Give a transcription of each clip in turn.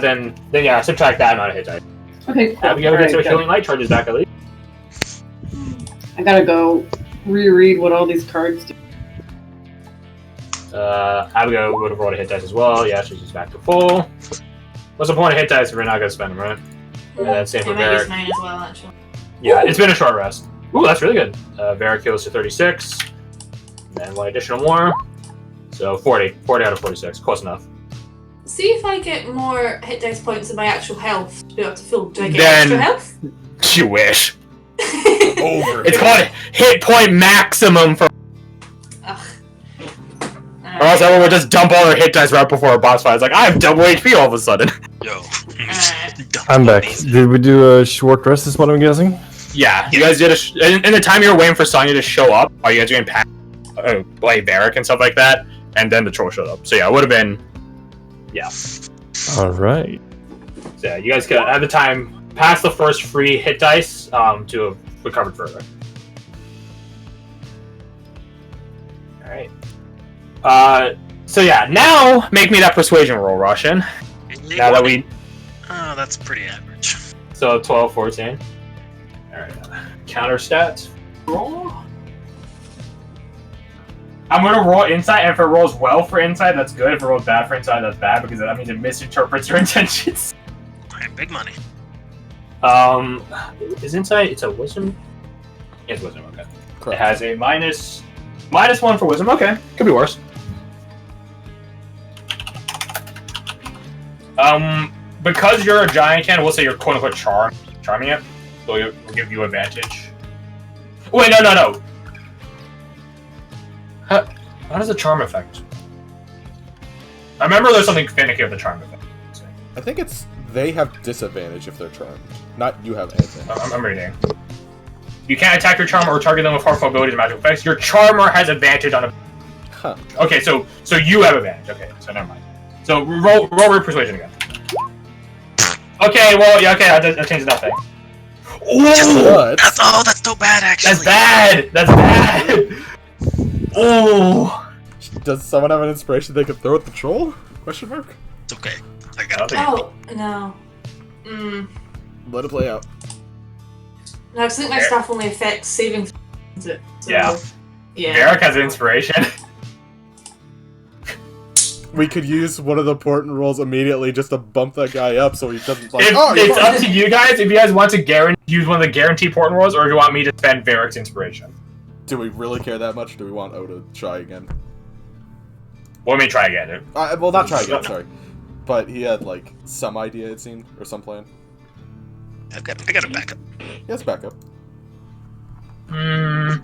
then yeah, subtract that amount of hit dice. Okay, cool. Abigail gets her healing light, charges back at least. I gotta go reread what all these cards do. Abigail would have rolled a hit dice as well. Yeah, she's just back to full. What's the point of hit dice if we're not gonna spend them, right? And then same for I might use Varric. mine as well, actually. Yeah, it's been a short rest. Ooh, that's really good. Varric heals to 36. And then one additional more. So 40 out of 46. Close enough. See if I get more hit dice points than my actual health to be up to full. Do I get Then- extra health? You wish. Over. It's called hit point maximum for. Ugh. Or else everyone would just dump all their hit dice right before a boss fight. It's like, I have double HP all of a sudden. Yo. I'm back. Did we do a short rest, is what I'm guessing? Yeah, you guys did in the time you were waiting for Sonya to show up, are you guys doing past like Varric and stuff like that? And then the troll showed up. So yeah, it would have been. Yeah. Alright. So yeah, you guys could at the time pass the first free hit dice to have recovered further. Alright. So yeah, now make me that persuasion roll, Russian. Now that we. Oh, that's pretty average. So 12, 14. Alright. Counter stats. Roll. I'm gonna roll insight, and if it rolls well for insight, that's good. If it rolls bad for insight, that's bad, because that means it misinterprets your intentions. Alright, big money. Is insight? It's a wisdom. It's wisdom. Okay. Correct. It has a -1 for wisdom. Okay, could be worse. Because you're a giant can, we'll say you're quote unquote charming it, so we'll give you advantage. Wait, no. How does the charm affect? I remember there's something finicky with the charm effect. I think it's they have disadvantage if they're charmed, not you have advantage. I'm reading. You can't attack your charmer or target them with harmful abilities or magical effects. Your charmer has advantage on a. Huh. Okay, so you have advantage. Okay, so never mind. So roll persuasion again. Okay, well, yeah, okay, that changes nothing. But That's so bad, actually. That's bad. Oh. does someone have an inspiration they could throw at the troll? Question mark. It's okay. I got it. Oh, no. Let it play out. No, I think my stuff only affects saving throws. So, Yeah. Yeah. Varric has inspiration. We could use one of the important rolls immediately just to bump that guy up so he doesn't like. It's up to you guys if you guys want to use one of the guaranteed important rolls, or if you want me to spend Varric's inspiration. Do we really care that much? Or do we want O to try again? Let me try again, dude. Well, not try again. Sorry, but he had like some idea it seemed or some plan. I got a backup. He has backup. I'll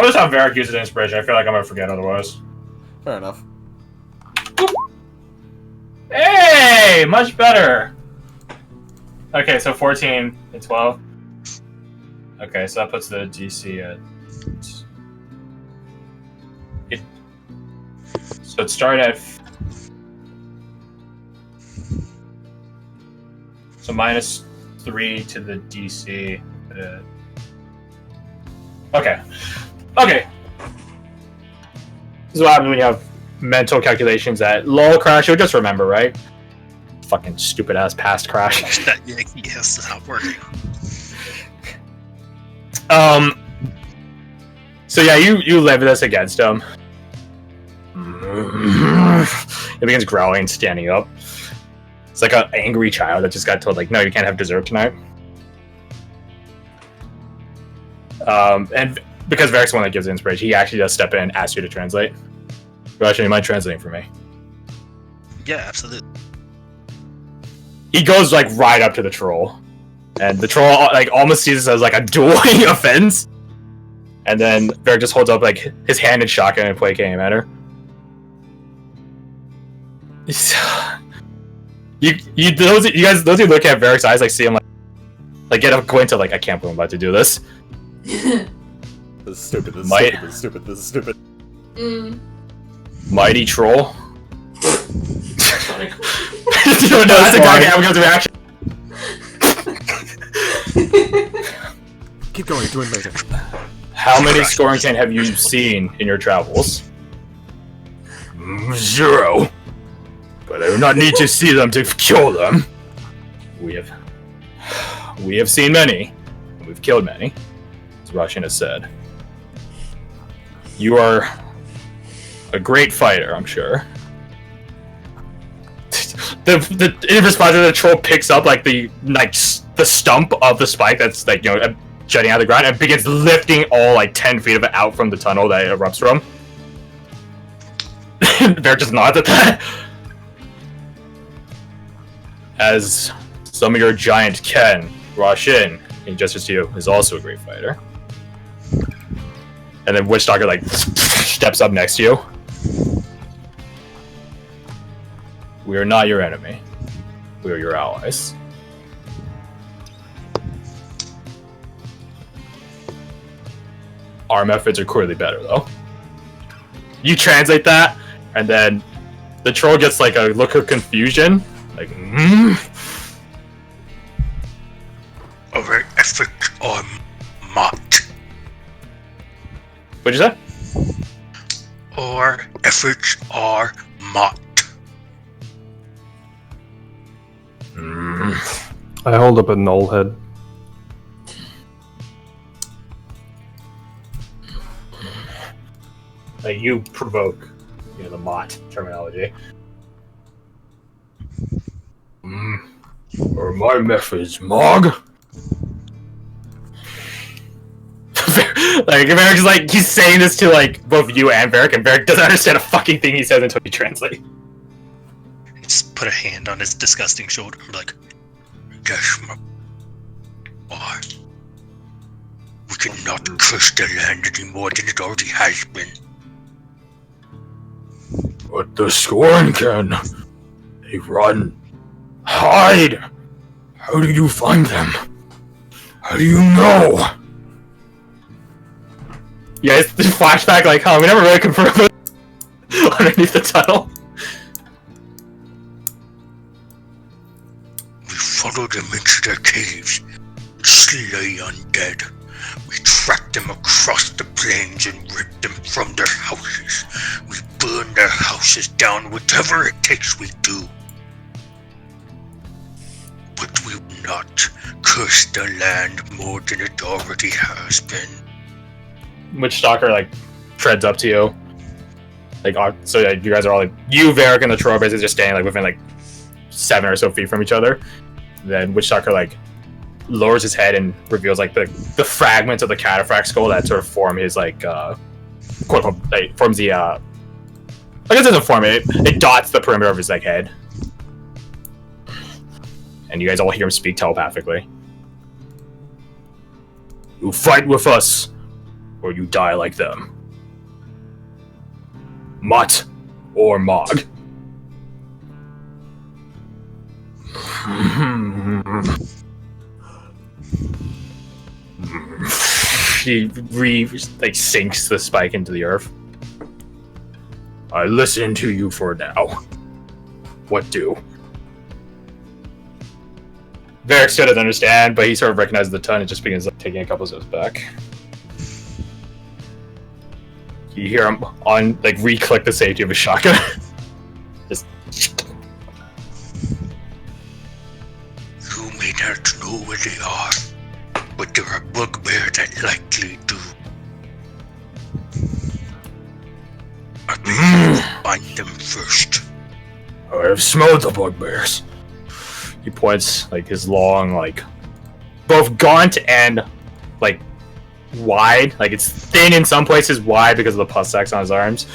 just have Varric use his inspiration. I feel like I'm gonna forget otherwise. Fair enough. Hey, much better. Okay, so 14 and 12. Okay, so that puts the DC at. So it started at. So -3 to the DC. Okay. Okay. This is what happens when you have mental calculations that LOL crash. You'll just remember, right? Fucking stupid ass past crash. That Yankee has to stop working. So yeah, you lever this against him. It begins growling, standing up. It's like an angry child that just got told, like, no, you can't have dessert tonight. And because Varric's the one that gives the inspiration, he actually does step in and ask you to translate. Russian, you mind translating for me? Yeah, absolutely. He goes like right up to the troll, and the troll like almost sees this as like a dueling offense. And then Varric just holds up like his hand in shotgun and placating at her. Those who look at Varric's eyes, like see him like get a glint of like, I can't believe I'm about to do this. This is stupid. This is Might- stupid. This is stupid. This is stupid. Mighty troll. No, that's exactly Abigail's reaction. Keep going. Doing amazing. How many scoring can have you seen in your travels? 0. But But I do not need to see them to kill them. We have seen many. We've killed many, as Roshin has said. You are a great fighter, I'm sure. In response, the troll picks up like the stump of the spike that's like jutting out of the ground and begins lifting all like 10 feet of it out from the tunnel that it erupts from. Bear just nods at that. As some of your giant kin, Roshin, in justice to you, is also a great fighter. And then Witch Doctor like steps up next to you. We are not your enemy. We are your allies. Our methods are clearly better, though. You translate that, and then the troll gets like a look of confusion. Like, Our efforts are mocked. What'd you say? Our efforts are mocked. I hold up a null head. Like you provoke, the Mott terminology. Or my methods, Mog. Like Varric's like he's saying this to like both you and Varric, and Varric doesn't understand a fucking thing he says until you translate. Just put a hand on his disgusting shoulder and be like, yes, my boy. We cannot curse the land any more than it already has been. But the Scorn can. They run. Hide! How did you find them? How do you know? Yeah, it's the flashback like, we never really confirmed underneath the tunnel. We follow them into their caves and slay undead. We track them across the plains and rip them from their houses. We burn their houses down, whatever it takes we do. But we will not curse the land more than it already has been. Witch Stalker like treads up to you. Like so you guys are all like you, Varric, and the troll basically just standing like within like 7 or so feet from each other. Then Witch Stalker like lowers his head and reveals like the fragments of the cataphract skull that sort of form his like quote unquote like forms the I guess it doesn't form it. It dots the perimeter of his like head. And you guys all hear him speak telepathically. You fight with us, or you die like them. Mutt or Mog. He sinks the spike into the earth. I listen to you for now. What do? Varric still doesn't understand, but he sort of recognizes the ton and just begins taking a couple steps back. You hear him on re-click the safety of his shotgun. Just. You may not know where they are, but there are bugbears that likely do. I believe find them first. I have smelled the bugbears. He points his long, both gaunt and wide. It's thin in some places, wide because of the pus sacs on his arms.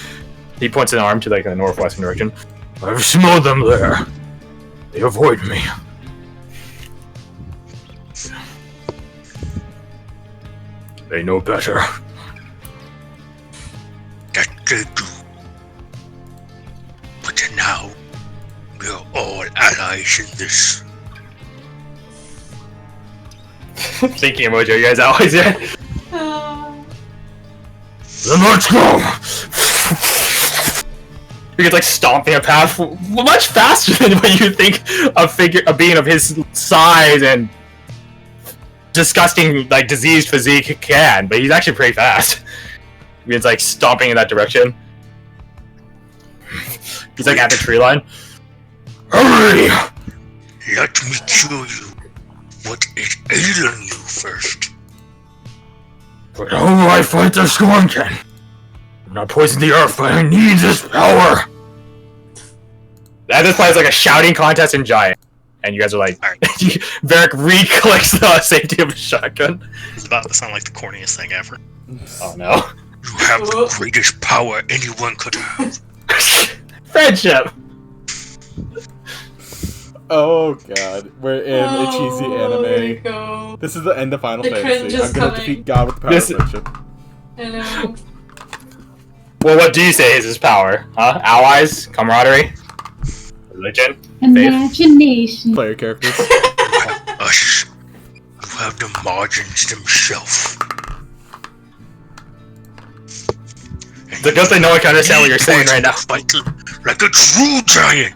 He points an arm to the northwestern direction. I've smelled them there. They avoid me. They know better. That they do. But now, we're all allies in this. Thinking emoji, are you guys always here? Then let's go! He gets stomping a path much faster than what you think a being of his size and disgusting diseased physique can, but he's actually pretty fast. He's stomping in that direction. He's at the tree line. Hurry! Let me show you what is ailing you first. But how will I fight the Scornkin? I'm not poisoning the earth, but I need this power! At this point, it's like a shouting contest in Giant. And you guys are like, Alright. Varric re-clicks the safety of a shotgun. It's about to sound like the corniest thing ever. Oh no. You have the greatest power anyone could have. Friendship! Oh god, we're in a cheesy Oh, there you anime. go. This is the end of Final The cringe Fantasy. is I'm gonna coming. defeat God with the power This- of friendship. I know. Well, what do you say is his power? Huh? Allies? Camaraderie? Religion? Imagination. Player characters. Us. You have the margins themselves. Because no one can understand what you're saying right now. Fight like a true giant.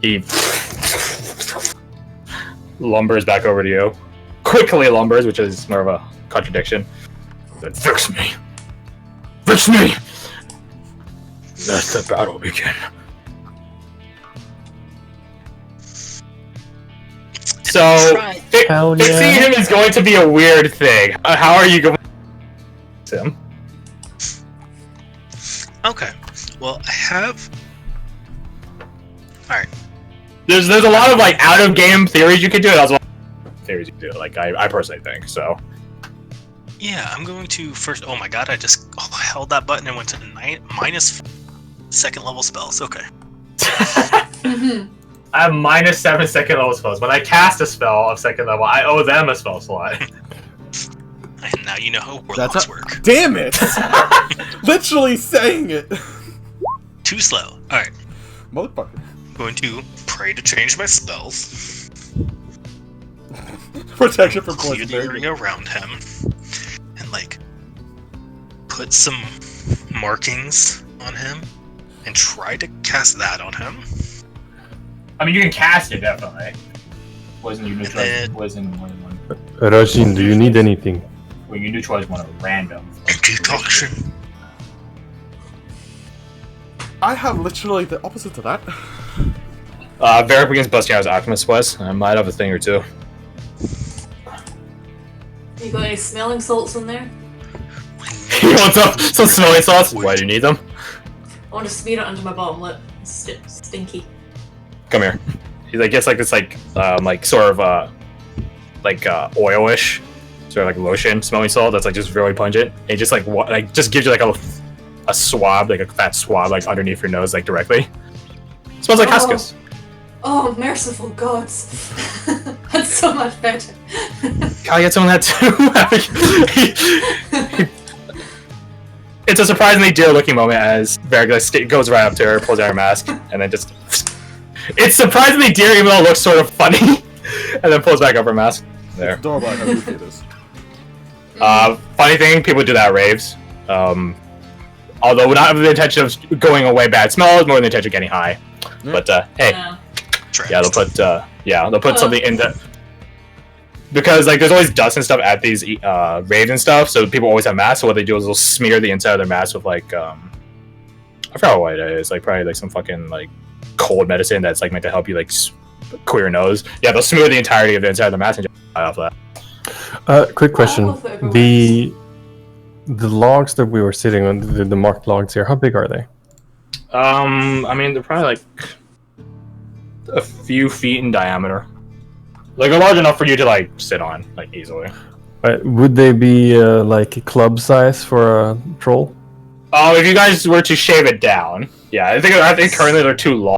He lumbers back over to you. Quickly lumbers, which is more of a contradiction. Then fix me! Fix me! Let the battle begin. So, Hell fixing yeah. him is going to be a weird thing. How are you going to fix him? Okay. Well, I have. Alright. There's a lot of like out of game theories you could do. There's a lot of theories you could do. Like I personally think so. Yeah, I'm going to first. Oh my god, I just held that button and went to minus second level spells. Okay. Mhm. I have -7 second level spells. When I cast a spell of second level, I owe them a spell slot. And now you know how That's warlocks a- work. Damn it! Literally saying it! Too slow. Alright. Motherfucker. Going to pray to change my spells. Protection from Clear poison. the Very good. area around him. And like put some markings on him. And try to cast that on him. I mean, you can cast it definitely. Poison, you neutralize then- poison more than one. Rajin, do you need anything? Well, you neutralize one at random. Antitoxin. I have literally the opposite to that. Varric begins busting out his alchemist was. I might have a thing or two. You got any smelling salts in there? You want some smelling salts? Why do you need them? I want to smear it under my bottom lip. It's stinky. Come here. He like gets like this like sort of oilish, sort of like lotion smelling salt that's like just very pungent. And it just like just gives you like a swab, like a fat swab like underneath your nose like directly. It smells like Oh. hibiscus. Oh, merciful gods. That's so much better. Can I get some of that too? It's a surprisingly dear-looking moment as Varric goes right up to her, pulls out her mask, and then just... It's surprisingly dear, even though it looks sort of funny, and then pulls back up her mask. There. Adorable how goofy it is. Funny thing, people do that at raves. Although not with the intention of going away bad smells, more than the intention of getting high. Yeah. But, hey, Yeah. yeah, they'll put something in the... Because like there's always dust and stuff at these raves and stuff, so people always have masks. So what they do is they'll smear the inside of their mask with like I forgot what it is, like probably like some fucking like cold medicine that's like meant to help you like clear your nose. Yeah, they'll smear the entirety of the inside of the mask and just off that. Quick question. Oh, there goes. The logs that we were sitting on, the marked logs here, how big are they? I mean they're probably like a few feet in diameter. Like large enough for you to like sit on like easily. Would they be like club size for a troll? Oh, if you guys were to shave it down, yeah, I think currently they're too long.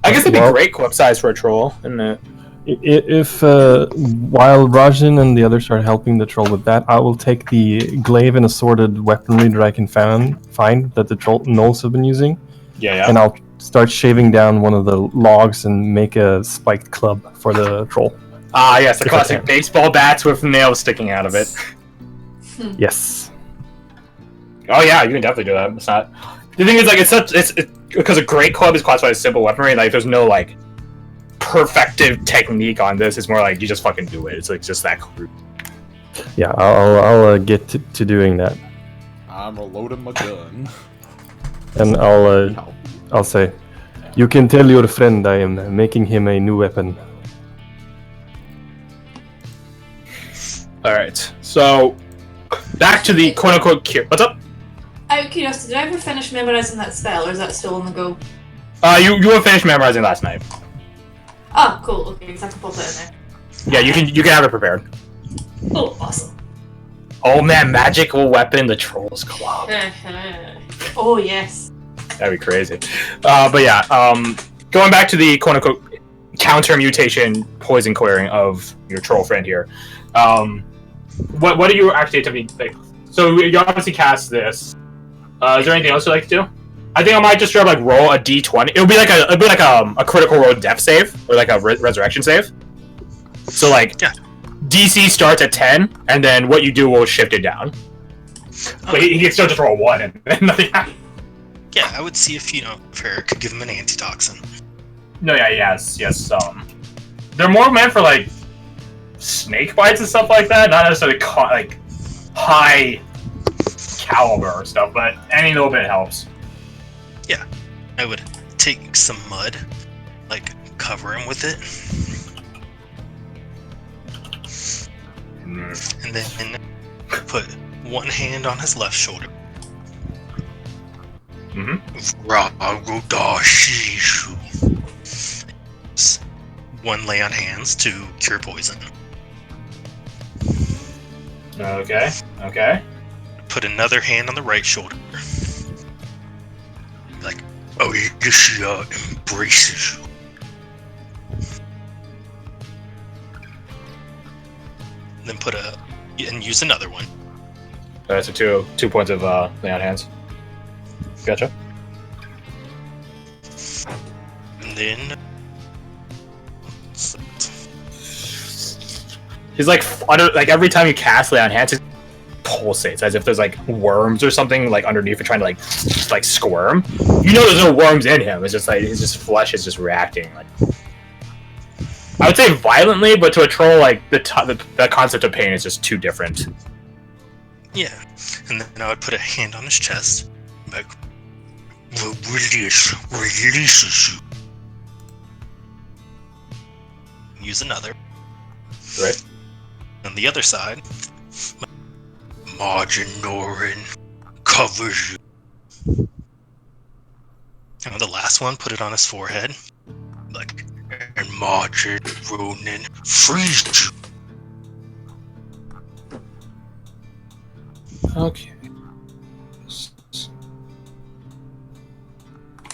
I guess it'd be Well- great clip size for a troll, isn't it? If while Rajin and the others are helping the troll with that, I will take the glaive and assorted weaponry that I can find that the troll gnolls have been using, Yeah. and I'll start shaving down one of the logs and make a spiked club for the troll. Ah, yes, the If I classic can. baseball bats with nails sticking out of it. Yes. Oh yeah, you can definitely do that. It's not. The thing is, like, it's because a great club is classified as simple weaponry. Like, there's no like perfective technique on this. It's more like you just fucking do it. It's like just that crude. Yeah, I'll get to doing that. I'm reloading my gun. And I'll say, you can tell your friend I am making him a new weapon. Alright, so back to the quote-unquote cure. What's up? Out of curiosity, did I ever finish memorizing that spell, or is that still on the go? You were finished memorizing last night. Oh, cool. Okay, so I can pop it in there. Yeah, you can have it prepared. Oh, awesome. Oh man, magical weapon, the Trolls Club. Oh, yes. That'd be crazy. But yeah, going back to the quote-unquote counter mutation poison clearing of your troll friend here. What are you actually attempting? Like, so you obviously cast this. Is there anything else you'd like to do? I think I might just like roll a d20. It'll be like a critical roll death save or like a resurrection save. So like, yeah. DC starts at 10, and then what you do will shift it down. But he can still just roll 1, and then nothing happens. Yeah, I would see if Eric could give him an antitoxin. No, yeah, yes. They're more meant for like snake bites and stuff like that, not necessarily like high caliber stuff, but any little bit helps. Yeah, I would take some mud, like cover him with it, and then put one hand on his left shoulder. One lay on hands to cure poison. Okay. Put another hand on the right shoulder. Like, Alicia embraces you. Then and use another one. Alright, so two points of lay on hands. Gotcha. And then he's like every time you cast lay on hands, it pulsates as if there's like worms or something like underneath it trying to like squirm. You know, there's no worms in him. It's just like his flesh is just reacting. Like, I would say violently, but to a troll, like the concept of pain is just too different. Yeah, and then I would put a hand on his chest, like releases you. Use another. Right. On the other side, Margin Norin covers you. And the last one, put it on his forehead, like, and Margin Ronin frees you. Okay.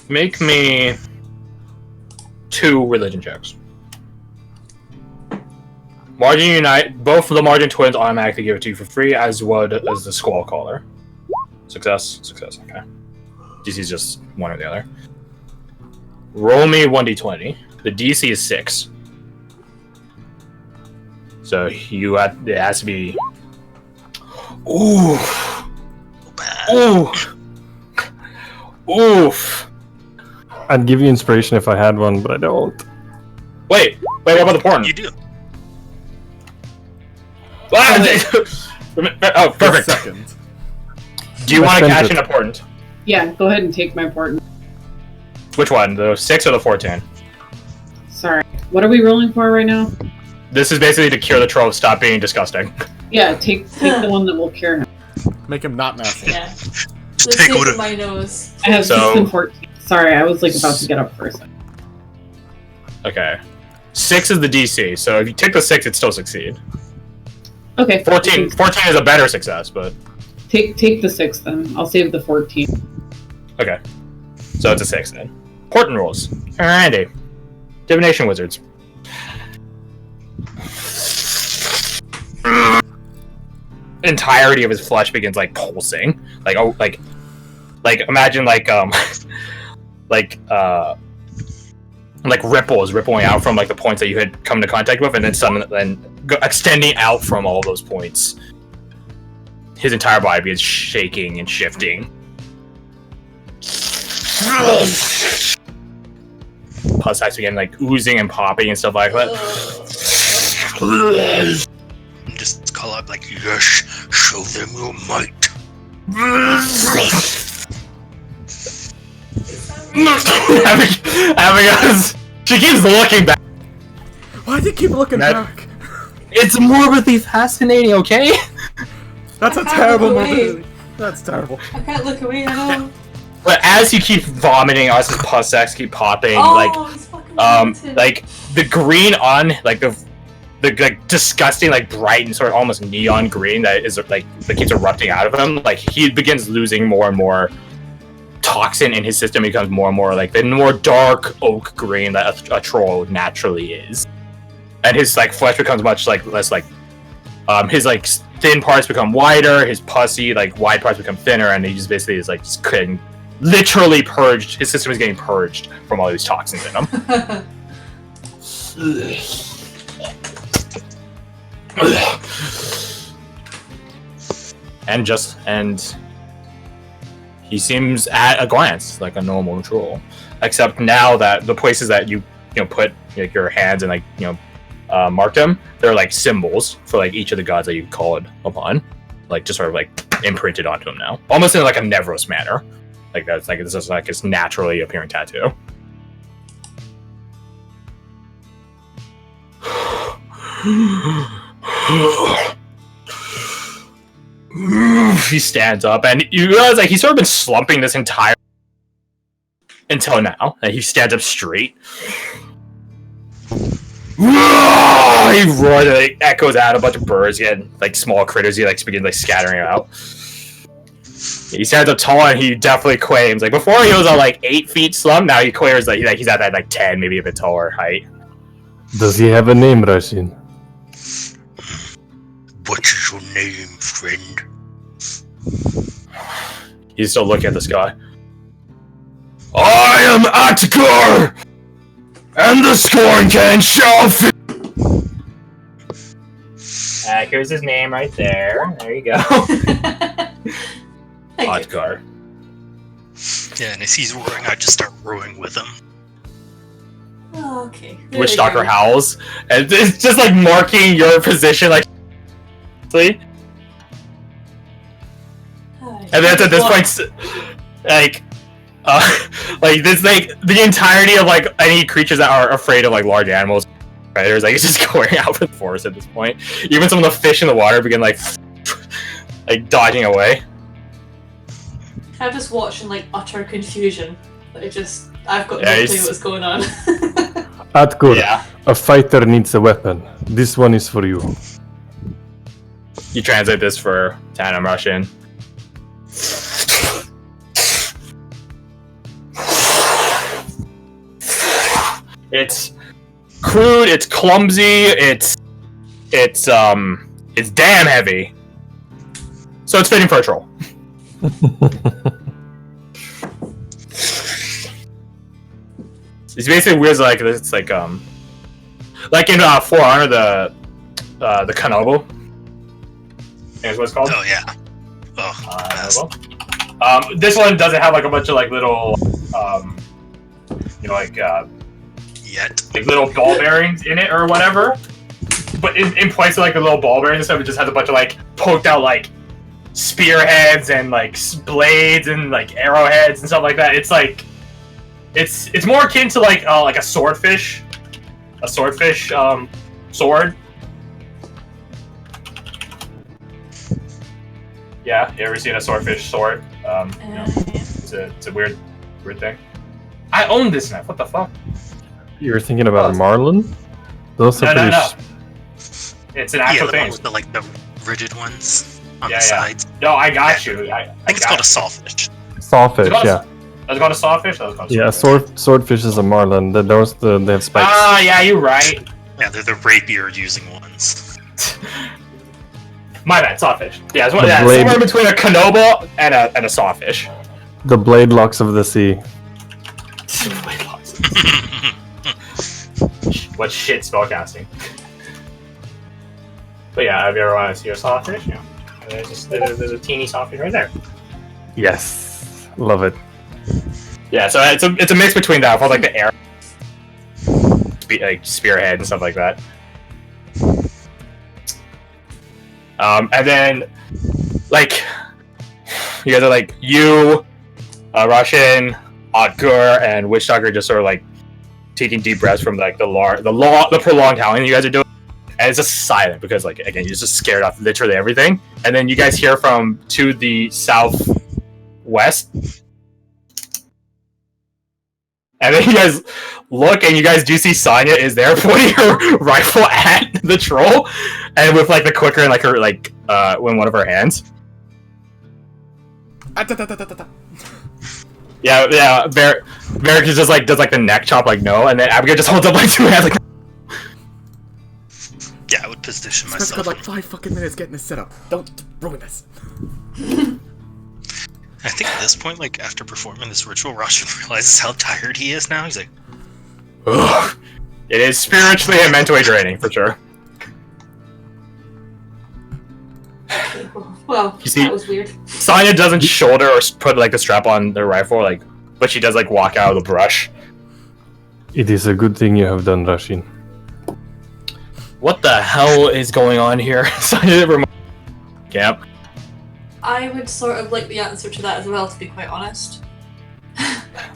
Make me 2 religion checks. Margin Unite. Both of the Margin twins automatically give it to you for free, as would as the Squall Caller. Success. Okay. DC is just one or the other. Roll me 1d20. The DC is 6. So it has to be. Oof. I'd give you inspiration if I had one, but I don't. Wait, what about the porn? You do. Oh, perfect. Second. Do you want to cash in a portent? Yeah, go ahead and take my portent. Which one? The 6 or the 14? Sorry. What are we rolling for right now? This is basically to cure the troll, stop being disgusting. Yeah, take the one that will cure him. Make him not nasty. Yeah. Just The take sake what of my nose. I have 6 So- and 14. Sorry, I was like about to get up first. Okay. 6 is the DC, so if you take the 6, it still succeed. Okay. 14 is a better success, but... Take the 6 then. I'll save the 14. Okay. So it's a 6 then. Portent rules. Alrighty. Divination wizards. Entirety of his flesh begins like pulsing. Like imagine like ripples rippling out from like the points that you had come into contact with, and then extending out from all those points. His entire body begins shaking and shifting. Pus sacs begin like oozing and popping and stuff like that. Just call out like, yes, show them your might. Abigail's, she keeps looking back. Why do you keep looking back? It's morbidly fascinating, okay? That's a I can't terrible look away. movie. That's terrible. I can't look away, I know. But as you keep vomiting, as his pus sacs keep popping, It's fucking vomiting. like the green on like the like disgusting, like bright and sort of almost neon green that is like that keeps erupting out of him, like he begins losing more and more toxin in his system. He becomes more and more like the more dark oak green that a troll naturally is, and his like flesh becomes much like less like his like thin parts become wider, his pussy like wide parts become thinner, and he just basically is like just couldn't literally purged. His system is getting purged from all these toxins in him. and he seems at a glance like a normal troll, except now that the places that you put like your hands and like marked them, they're like symbols for like each of the gods that you called upon, like just sort of like imprinted onto him now, almost in like a Nevros manner. Like that's like this is like his naturally appearing tattoo. He stands up, and you realize like he's sort of been slumping this entire until now. And he stands up straight. He roars, and it echoes out. A bunch of birds and like small critters. He like begin like scattering out. He stands up tall, and he definitely claims like before he was on like 8 feet slump. Now he claims like he's at that like 10, maybe a bit taller height. Does he have a name, Rashin? What is your name, friend? He's still looking at this guy. I am Atgar, and the Scorn Can shall fit. Here's his name right there. There you go. Atgar. Yeah, and as he's roaring, I just start roaring with him. Oh, okay. Witch Doctor howls, and it's just like marking your position, like. See? And then at this point, like this, like the entirety of like any creatures that are afraid of like large animals, predators, like it's just going out for the forest at this point. Even some of the fish in the water begin like dodging away. I'm just watching like utter confusion. I've got Yeah, no clue what's going on. Atgur, Yeah. a fighter needs a weapon. This one is for you. You translate this for Tana Russian. It's crude, it's clumsy, it's damn heavy. So it's fitting for a troll. It's basically weird, like it's like in For Honor the Kanobo. Is what it's called? Oh yeah. Oh. This one doesn't have like a bunch of like little Yet. like little ball bearings in it or whatever. But in place of like the little ball bearings and stuff, it just has a bunch of like poked out like spearheads and like blades and like arrowheads and stuff like that. It's like it's more akin to like a swordfish. A swordfish sword. Yeah, you ever seen a swordfish sword? It's a weird thing. I own this knife. What the fuck? You're thinking about a marlin? Those are No. pretty. It's an actual the thing. ones with the rigid ones on Yeah, the yeah. sides. No, I got you. I think it's called a sawfish. Sawfish, yeah. That's called a sawfish? That was called a Yeah, swordfish is a marlin. They have spikes. Ah, yeah, you're right. Yeah, they're the rapier using ones. My bad, sawfish. Yeah, it's The somewhere blade- in between a kanobo and a sawfish. The blade locks of the sea. What shit spellcasting. But yeah, have you ever wanted to see a sawfish? Yeah. There's a teeny sawfish right there. Yes, love it. Yeah, so it's a mix between that, with like the air, like spearhead and stuff like that. And then, like, You guys are like you, Russian, Otgur, and Witch Doctor just sort of like taking deep breaths from like the prolonged howling you guys are doing, and it's just silent because like again you're just scared off literally everything. And then you guys hear from to the southwest, and then you guys look and you guys do see Sonya is there pointing her rifle at the troll, and with like the clicker in like her like in one of her hands. Yeah, Varric just like does like the neck chop like no, and then Abigail just holds up like two hands like. Yeah, I would position It's myself. got like 5 fucking minutes getting this set up. Don't ruin this. I think at this point, like after performing this ritual, Roshan realizes how tired he is now. He's like, Ugh. It is spiritually and mentally draining for sure. Well, You see- that was weird. Sonya doesn't shoulder or put like the strap on their rifle, like, but she does like walk out of the brush. It is a good thing you have done, Rashin. What the hell is going on here? Sonya camp. I would sort of like the answer to that as well, to be quite honest.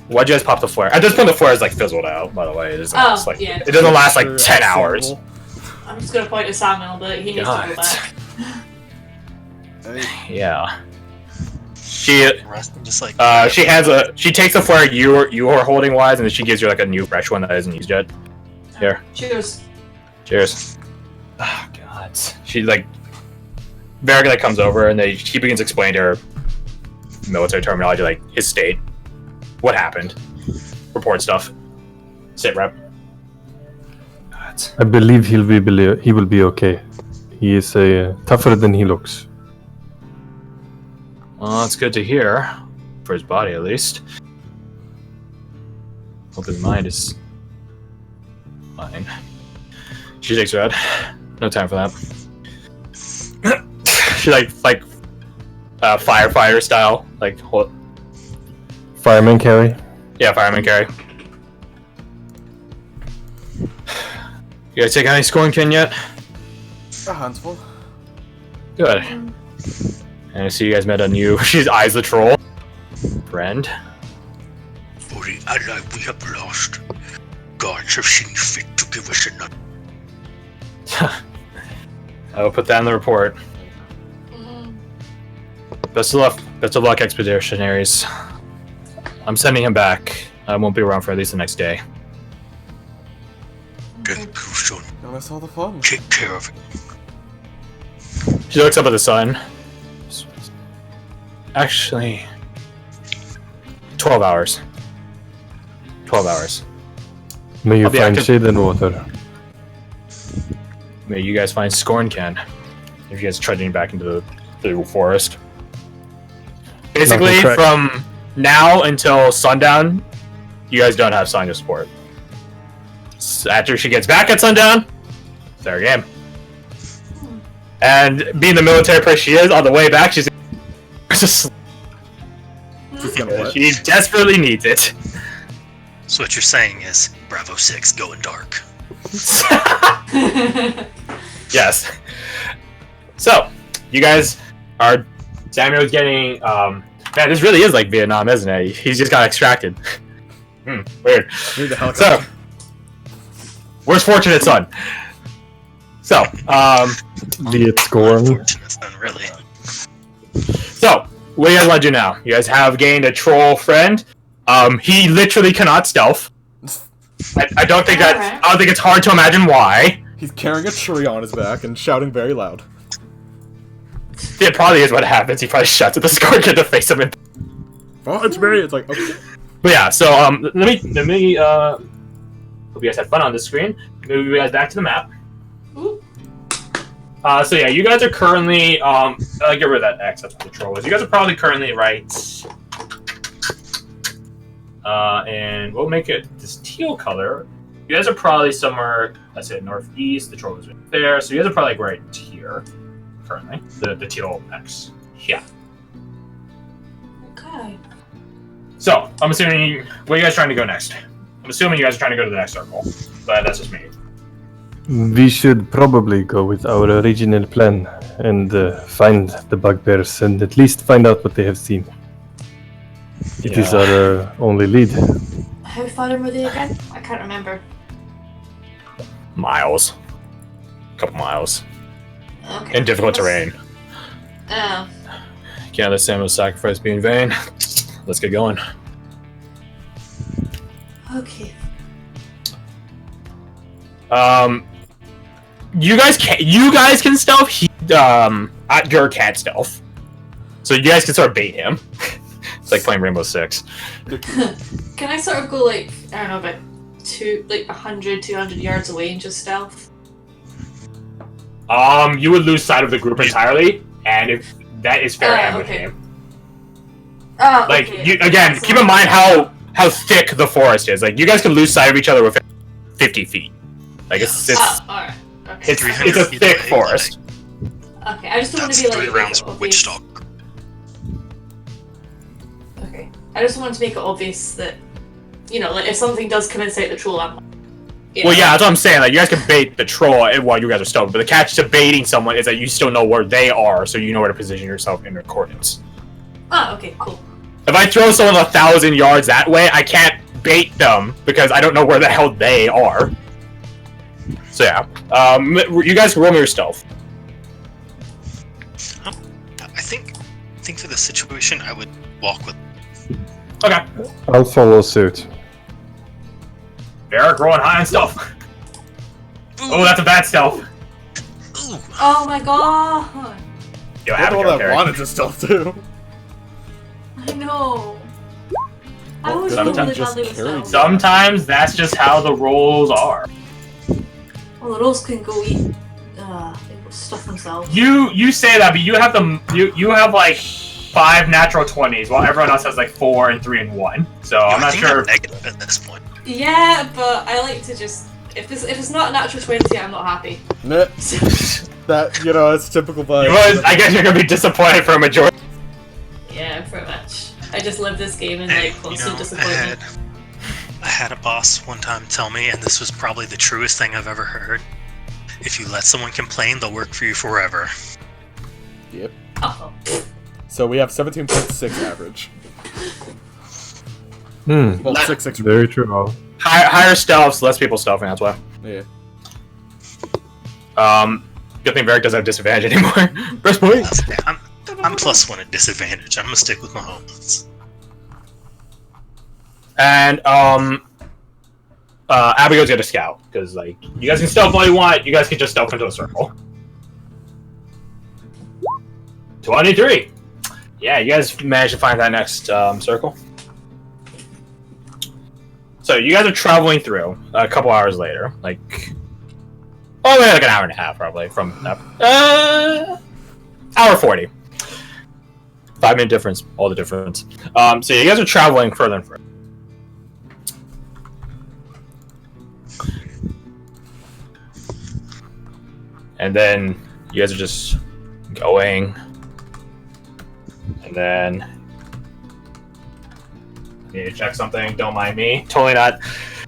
Why'd you guys pop the flare? At this point, the flare is like fizzled out. By the way, it doesn't last, like, yeah. it doesn't last like 10 hours. I'm just gonna point at Samuel, but he needs to God. go back. Yeah. She Rustin just like, she takes the flare you are holding wise, and then she gives you like a new fresh one that isn't used yet. Here. Cheers. Cheers. Oh god. She like Varric like comes over and he begins explaining to her military terminology, like his state, what happened, report stuff. Sit rep. God. I believe he will be okay. He is tougher than he looks. Well, that's good to hear. For his body at least. Hope his mind is fine. She shakes her head. No time for that. She like firefighter style, like Fireman carry. yeah, fireman carry. You guys take any scoring kin yet? A handful. Good. And I see you guys met a new. She eyes the troll. Friend. For the ally we have lost, gods have seen fit to give us another. I will put that in the report. Best of luck. Best of luck, expeditionaries. I'm sending him back. I won't be around for at least the next day. Thank you, son. Don't miss all the fun. Take care of it. She looks up at the sun. Actually, 12 hours. 12 hours. May you I'll be find active. shade and water. May you guys find Scorncan if you guys are trudging back into the forest. Basically, correct. from now until sundown, you guys don't have Sonya support. After she gets back at sundown, it's their game. And being the military person she is, on the way back, she's just Just gonna what? she desperately needs it. so what you're saying is Bravo 6 going dark. Yes. So, you guys are. Samuel's getting. Man, this really is like Vietnam, isn't it? He's just got extracted. Weird. Need the helicopter. So, where's Fortunate Son? So, Viet scorn. Unfortunate son, really. so what do you guys want to do now? You guys have gained a troll friend. He literally cannot stealth. I don't think that. Alright. I don't think it's hard to imagine why. He's carrying a tree on his back and shouting very loud. It probably is what happens. He probably shuts at the Scorpion to face him. Oh, it's very. It's like okay. But yeah, so let me hope you guys had fun on this screen. Move you guys back to the map. Ooh. So yeah, you guys are currently get rid of that X. That's what the troll is. You guys are probably currently right. And we'll make it this teal color. You guys are probably somewhere. Let's say northeast. The troll is right there. So you guys are probably like right here currently. The teal X. Yeah. Okay. So I'm assuming where are you guys trying to go next? I'm assuming you guys are trying to go to the next circle, but that's just me. We should probably go with our original plan and find the bugbears and at least find out what they have seen. It is our only lead. How far in were they again? I can't remember. Miles. A couple miles. Okay. In difficult terrain. Oh. Can't let Samuel's sacrifice be in vain. Let's get going. Okay. You guys can stealth. Your cat stealth. So you guys can sort of bait him. It's like playing Rainbow Six. Can I sort of go like, I don't know, about 100, 200 yards away and just stealth? You would lose sight of the group entirely, and if that is fair game with okay. him. Oh, Like okay. you again, That's keep in mind how thick the forest is. Like you guys can lose sight of each other within 50 feet. Like it's alright. Okay. it's a thick forest. Okay, I just don't want That's to be 3 like rounds make it per witch obvious. dog. Okay. I just wanted to make it obvious that, you know, like if something does come inside the troll, I'm. Well, yeah, that's what I'm saying. Like you guys can bait the troll while you guys are stealth, but the catch to baiting someone is that you still know where they are, so you know where to position yourself in their coordinates. Oh, okay, cool. If I throw someone 1,000 yards that way, I can't bait them because I don't know where the hell they are. So yeah, you guys can roll me your stealth. I think for this situation, I would walk with. Okay. I'll follow suit. Eric rolling high on stealth. Oh, that's a bad stealth. Ooh, Oh my god! Yo, I Abigail, all that Carrie. wanted to stealth too. I know. I Well, always good. feel really Just badly with carry stealth. Sometimes that's just how the rolls are. Well, the rolls can go eat stuff themselves. You say that, but you have you have like 5 natural 20s, while everyone else has like 4 and 3 and 1. So I'm I not think sure. I'm negative at this point. Yeah, but I like to just if it's not a natural 20, I'm not happy. Nah, that it's typical vibe. I guess you're gonna be disappointed for a majority. Yeah, pretty much. I just live this game in Hey, like you constant know, disappointment. I had a boss one time tell me, and this was probably the truest thing I've ever heard. If you let someone complain, they'll work for you forever. Yep. Oh. So we have 17.6 average. Well, 6. Very true. Higher stealths, less people stealthing. That's why. Yeah. Good thing Varric doesn't have disadvantage anymore. First point. I'm +1 at disadvantage. I'm gonna stick with my homies. And Abigail's got a scout because like you guys can stealth all you want. You guys can just stealth into a circle. 23. Yeah, you guys managed to find that next circle. So you guys are traveling through a couple hours later, like maybe like an hour and a half probably from that. Hour 40. 5-minute difference, all the difference. So you guys are traveling further and further. And then you guys are just going. And then I need to check something, don't mind me. Totally not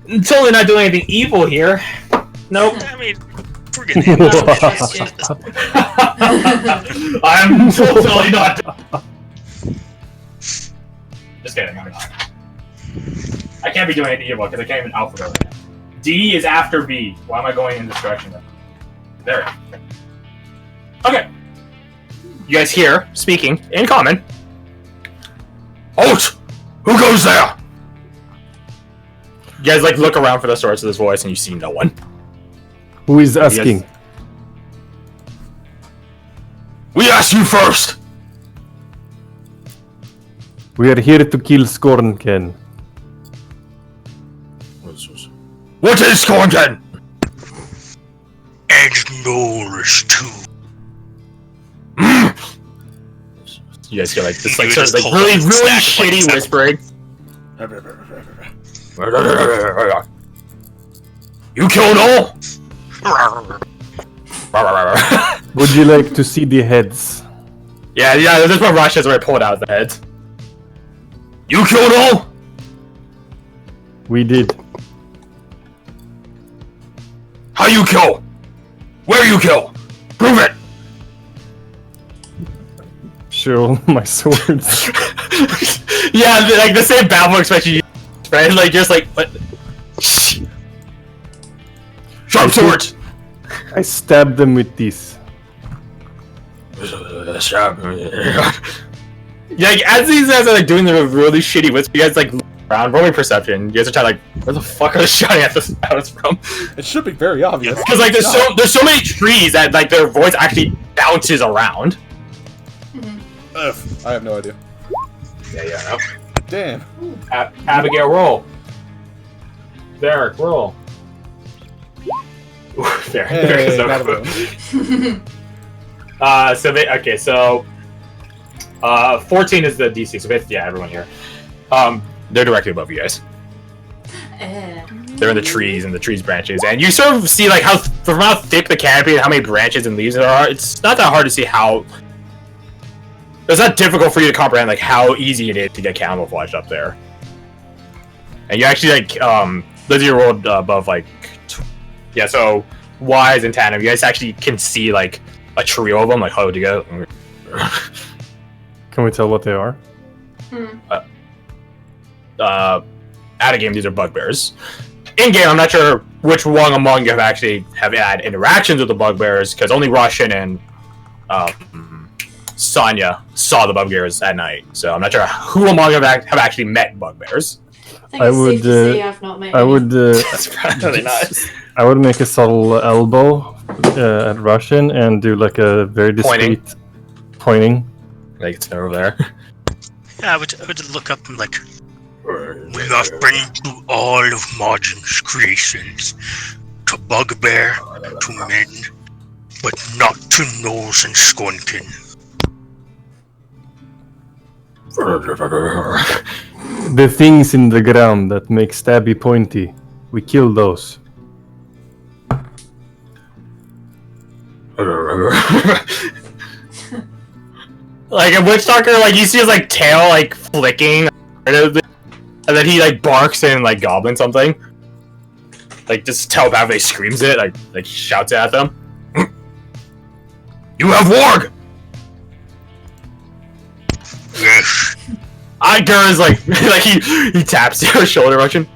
doing anything evil here. Nope. I mean, we're gonna handle this. I'm totally not. Just kidding, I'm not. I can't be doing anything evil because I can't even alphabet right now. D is after B. Why am I going in this direction then? There. Okay. You guys hear, speaking, in common. Halt! Who goes there? You guys like look around for the source of this voice and you see no one. Who is asking? We asked you first! We are here to kill Scornken. What is Scornken? And Norris too. You guys hear like this You like just sort of like pull really, up the really stack of, like, shitty seven. whispering. You killed all? Would you like to see the heads? Yeah, this is what Rush is where I pulled out the heads. You killed all? We did. How you kill? Where you kill? Prove it! Show my swords. Yeah, like the same battle expression, right? Like just like what? Sharp swords. I stabbed them with these. Yeah, like as these guys are like doing the really shitty whisper, you guys like look around, roll me perception. You guys are trying like, where the fuck are they shouting at us from? It should be very obvious. Because like there's so many trees that like their voice actually bounces around. Ugh, I have no idea. Yeah. Damn. Abigail, roll. Derek, roll. There. Hey, So not a bone. okay, so 14 is the DC, so basically, yeah, everyone here. They're directly above you guys. They're in the trees and the trees branches, and you sort of see like from how thick the canopy and how many branches and leaves there are. It's not that hard to see how. It's not difficult for you to comprehend like how easy it is to get camouflaged up there. And you actually like Lizzie rolled above like yeah, so Wise and Tandem, you guys actually can see like a trio of them like huddled together. Can we tell what they are? Out of game, these are bugbears. In game, I'm not sure which one among you have had interactions with the bugbears because only Roshan and Sonya saw the bugbears at night. So I'm not sure who among you have actually met bugbears. I would say I've not met I would. That's probably not. I would make a subtle elbow at Russian and do like a very discreet pointing. Like it's over there. Yeah, I would look up and like, we have been through all of Margin's creations, to bugbear, to men, but not to Knowles and Scornkin. The things in the ground that make stabby pointy, we kill those. Like a Witchstalker, like you see his like tail like flicking, and then he like barks and like goblin something. Like just telepathically screams it, like shouts it at them. You have warg! Yes, Iger is like like he taps your shoulder Russian.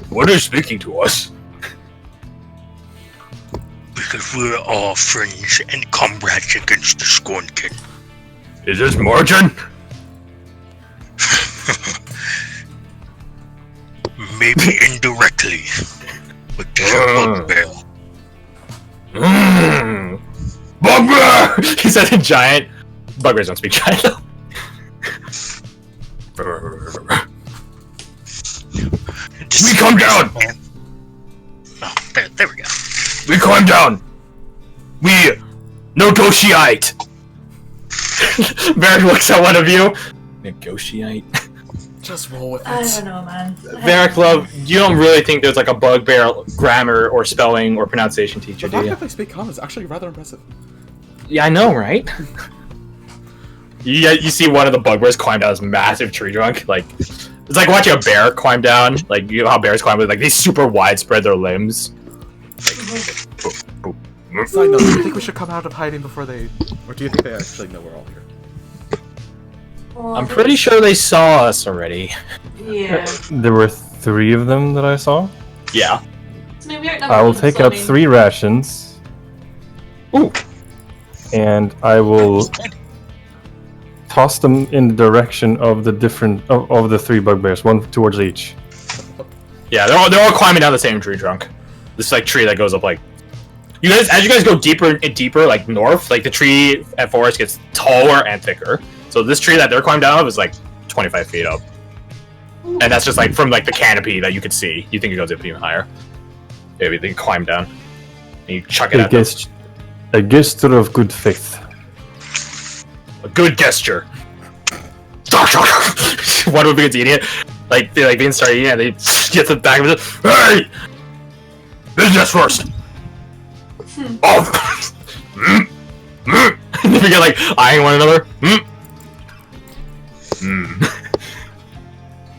What is speaking to us? because we're all friends and comrades against the Scornkin. Is this Margin? Maybe indirectly, but there's a bugbear. Bugbear! He said in giant. Bugbears don't speak giant though. We come down! Oh, there we go. We climb down! We negotiate! Varric looks at one of you. Negotiate? Just roll with it. I don't know, man. Varric, love, you don't really think there's like a bugbear grammar or spelling or pronunciation teacher, The do fact you? that they speak common is actually rather impressive. Yeah, I know, right? You see one of the bugbears climb down this massive tree trunk. Like, it's like watching a bear climb down. Like, you know how bears climb with like these super widespread their limbs. Side note, do you think we should come out of hiding before they... Or do you think they actually know we're all here? Well, I'm pretty sure they saw us already. Yeah. There were 3 of them that I saw. Yeah. So maybe we're at number I will one, take so out I mean- 3 rations. Ooh. And I will toss them in the direction of the different of the 3 bugbears, one towards each. Yeah, they're all climbing down the same tree trunk. This like tree that goes up like you guys as you guys go deeper and deeper like north, like the tree at forest gets taller and thicker. So this tree that they're climbing down of is like 25 feet up. And that's just like from like the canopy that you could see. You think it goes up even higher. Maybe they can climb down. And you chuck it at them. A gesture of good faith. A good gesture. One would be eating it. Like they like being started eating it and they get to the back of it. Hey! Business first! Oh! And they begin like eyeing one another.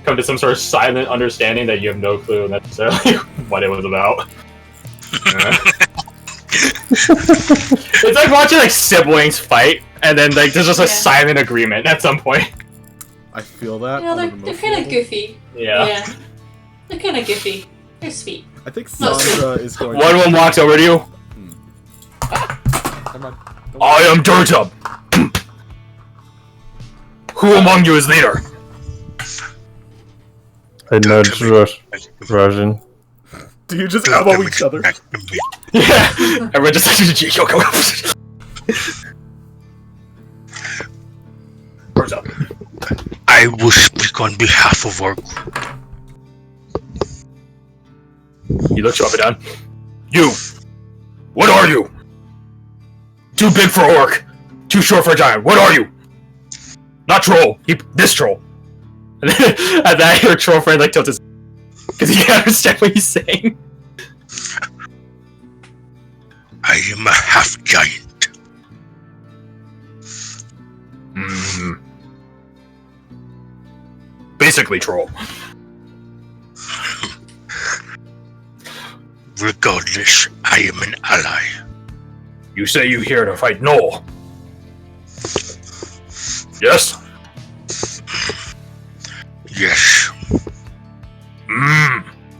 Come to some sort of silent understanding that you have no clue necessarily what it was about. It's like watching like siblings fight, and then like there's just a Yeah. silent agreement at some point. I feel that. You know, on an they're emotional kind of level. goofy. Yeah. They're kind of goofy. They're sweet. I think No, Sandra is going. One of them walks over to you. Come on. I am Dirtub. Who among you is leader? I nudge Rajin. Do you just elbow each other? Yeah. Everyone just like, yo, go. Where's up? I will speak on behalf of our group. He looks you up and down. You! What are you? Too big for a orc. Too short for a giant. What are you? Not troll. This troll. And then at that, your troll friend like tilts his... Because he can't understand what he's saying. I am a half giant. Basically troll. Regardless, I am an ally. You say you here to fight Noel. Yes? Yes.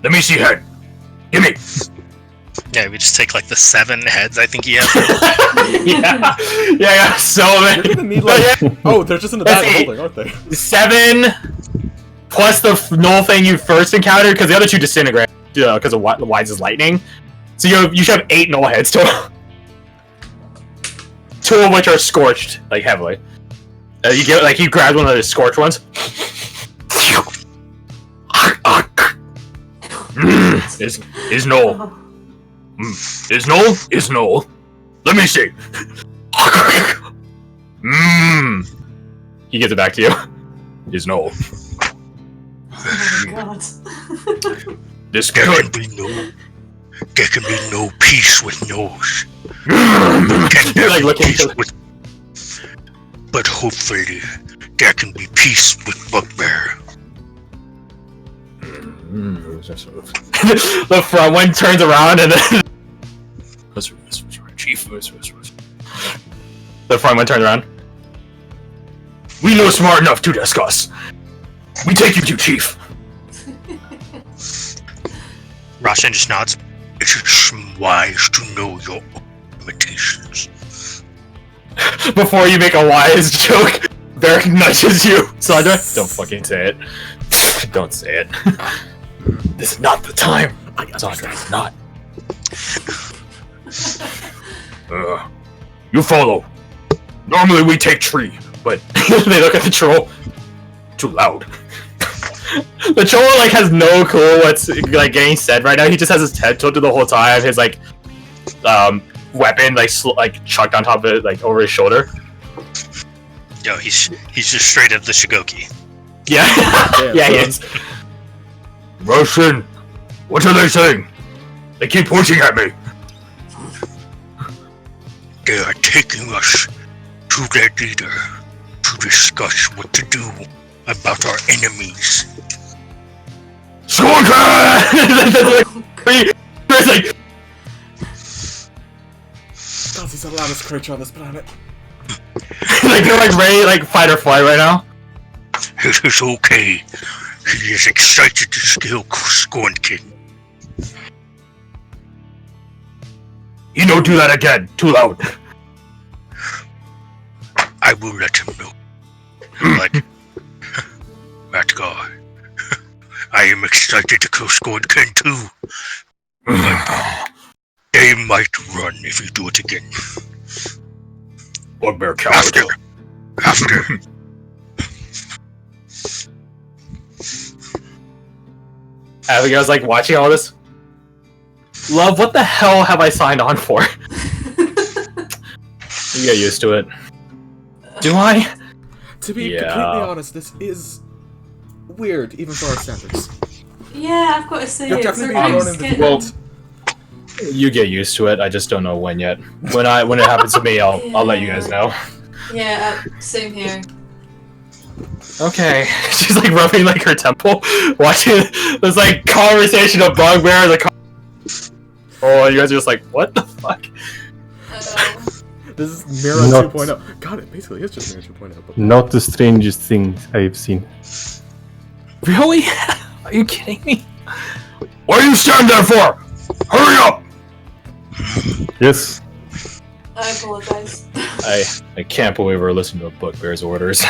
Let me see head. Give me. Yeah, we just take like the 7 heads I think he has. yeah, so You're many. gonna need like. Oh, they're just in the Let's bag see. holding, aren't they? 7 plus the Noel thing you first encountered, because the other 2 disintegrate because of Wise's lightning. So you should have 8 Noel heads total. 2 of which are scorched, like heavily. You get like he grabs one of the scorched ones. Is Noel? Is Noel? Let me see. He gives it back to you. Is Noel? Oh my god. This There good. can be no peace with no's. You're like looking to But hopefully, there can be peace with Bugbear. the front one turns around and then Chief. The front one turns around. We know smart enough to discuss. We take you to Chief. Roshan just nods. It is wise to know your limitations. Before you make a wise joke, Beric nudges you. Sandra, don't fucking say it. Don't say it. This is not the time. Sandra, it's not. You follow. Normally we take tree, but they look at the troll. Too loud. The troll like has no clue what's like getting said right now. He just has his head tilted the whole time. His like weapon like chucked on top of it, like over his shoulder. Yo, he's just straight up the Shigoki. Yeah, yeah, he is. Russian, what are they saying? They keep pointing at me. They are taking us to their leader to discuss what to do about our enemies. It's like, He's the loudest creature on this planet. like they're like ready, like fight or flight right now. It is okay. He is excited to kill Scornkin. You don't do that again. Too loud. I will let him know. But, that guy, I am excited to kill Scornkin too. But they might run if you do it again. Bugbear coward. After. Abigail's like watching all this. Love, what the hell have I signed on for? You get used to it. Do I? To be Yeah. completely honest, this is weird, even for our standards. Yeah, I've got to say You're it's definitely a thrown into the Well, deep. You get used to it. I just don't know when yet. When it happens to me, I'll let you guys know. Yeah, same here. Okay. She's like rubbing like her temple, watching this like conversation of Bugbear. Like, oh, you guys are just like, what the fuck? This is Mirror Not- 2.0. God, it basically is just Mirror 2.0. But Not the strangest thing I've seen. Really? Are you kidding me? What are you standing there for? Hurry up! Yes. I apologize. I can't believe we're listening to a bugbear's orders.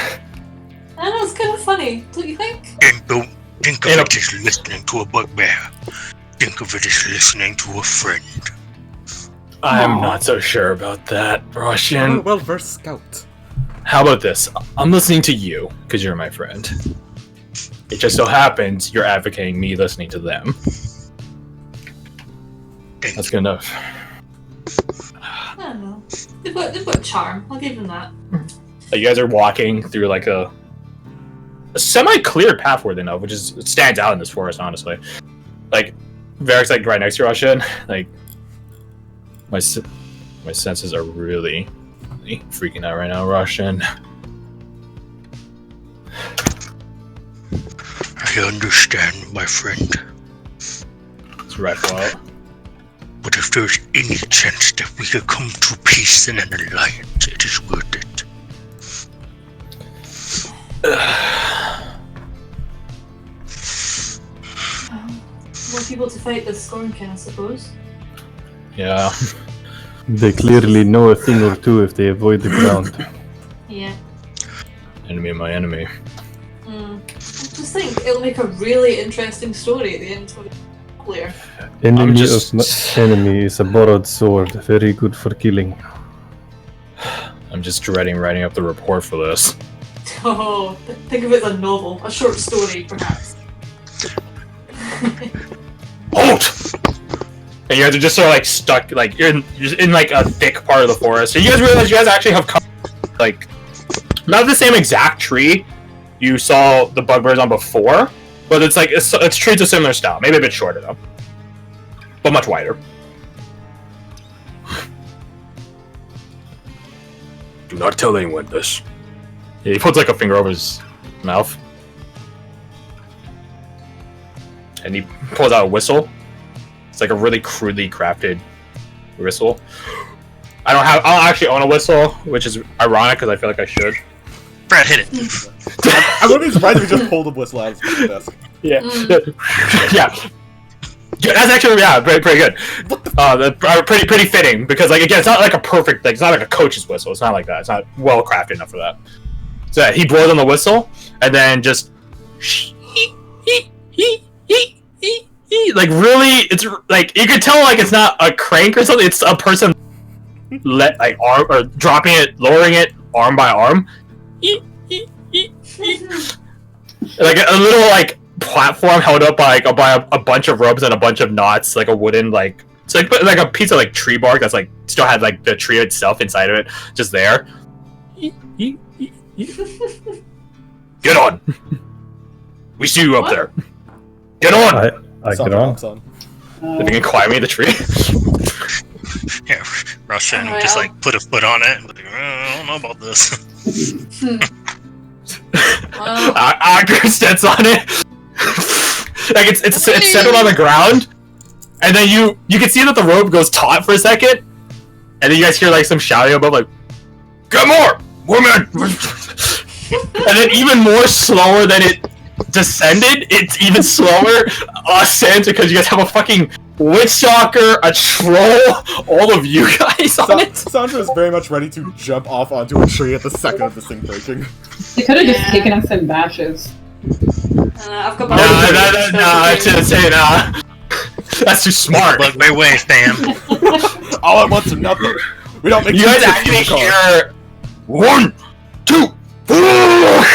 I know, it's kind of funny, don't you think? And don't think of it as listening to a bugbear. Think of it as listening to a friend. I'm not so sure about that, Russian. well-versed scout. How about this? I'm listening to you, because you're my friend. It just so happens you're advocating me listening to them. That's good enough. I don't know. They've got charm. I'll give them that. You guys are walking through like a semi-clear path where they know, which is it stands out in this forest, honestly. Like, Varric's like right next to Russian. Like, my senses are really freaking out right now, Russian. I understand, my friend. It's rifle out. But if there's any chance that we could come to peace in an alliance, it is worth it. More people to fight this Scornkin, I suppose. Yeah. They clearly know a thing or two if they avoid the ground. Yeah. Enemy of my enemy. I just think it'll make a really interesting story at the end of the player. Enemy of my enemy is a borrowed sword, very good for killing. I'm just dreading writing up the report for this. Oh, think of it as a novel, a short story, perhaps. Halt! And you guys are just sort of like stuck, like you're in like a thick part of the forest. So you guys realize you guys actually have come, like, not the same exact tree you saw the bugbears on before, but it's like it's trees of similar style, maybe a bit shorter though, but much wider. Do not tell anyone this. Yeah, he puts like a finger over his mouth, and he pulls out a whistle. It's like a really crudely crafted whistle. I don't actually own a whistle, which is ironic because I feel like I should. Brad, hit it. I wouldn't be surprised if we just pulled a whistle out of his desk. Yeah. Yeah, that's actually pretty good. Pretty fitting because like again, it's not like a perfect like it's not like a coach's whistle. It's not like that. It's not well crafted enough for that. So yeah, he blows on the whistle and then just like really, it's like you could tell like it's not a crank or something. It's a person like arm or dropping it, lowering it arm by arm. Like a little like platform held up by a bunch of ropes and a bunch of knots, like a wooden like it's like a piece of like tree bark that's like still had like the tree itself inside of it, just there. Get on. We see you up there. Get on. I get on. If you can climb me the tree. Yeah, Russian Oh, just yeah. like put a foot on it. And like, I don't know about this. Acker steps on it. Like it's settled on the ground, and then you can see that the rope goes taut for a second, and then you guys hear like some shouting above, like, "Get more, woman!" And then even more slower than it descended, it's even slower ascends because you guys have a fucking witch stalker, a troll, all of you guys on it. Sandra is very much ready to jump off onto a tree at the second of this thing breaking. They could have just taken us in batches. I've got No, I shouldn't say nah. That's too smart. Bug my way, fam. All at once or nothing. We don't make You guys two actually fuel cards. hear 1, 2, 4.